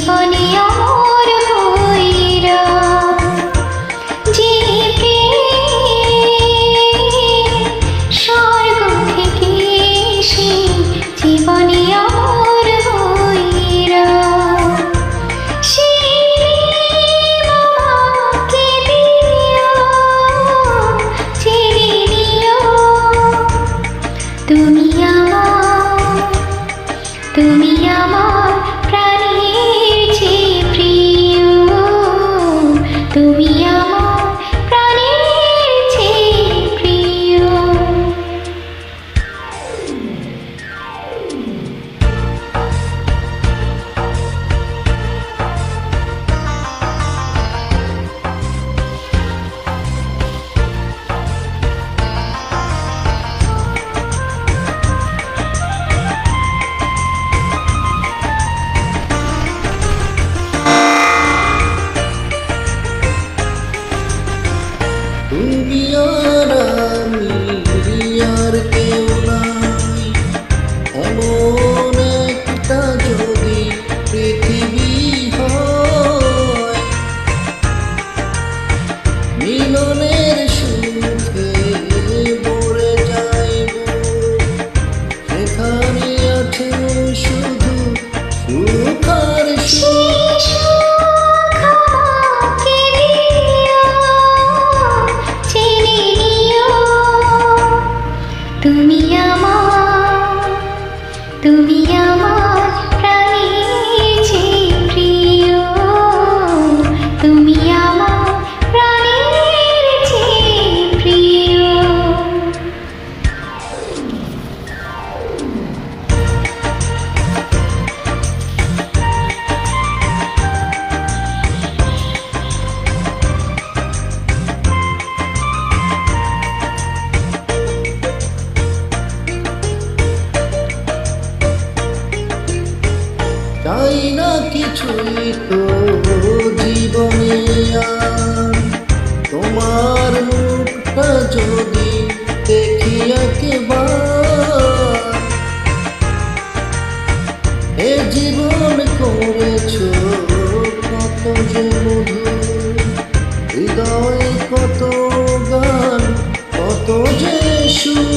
জীবনে অমর হইরা যে স্বর্গ থেকে সে জীবনে অমর হইরা সে আমাকে দিও ছেড়ে নিও তুমি আমার প্রাণের চেয়ে প্রিয় তুমি আমার প্রাণের চেয়ে প্রিয় তুমি আর আমি আর কেউ নাই, এমন একটা যদি পৃথিবী হয়, মিলনের সুখে ভরে যাইব, সেখানে আছে শুধু সুখ আর সুখ। তুমি আমার প্রাণের চেয়ে প্রিয় তুমি আমার প্রাণের চেয়ে প্রিয় চাই না কিছুই তো জীবনে আর, তোমার মুখটা যদি দেখি একবার, এ জীবন করেছো কত যে মধুর, হৃদয় কত গান কত যে সুর।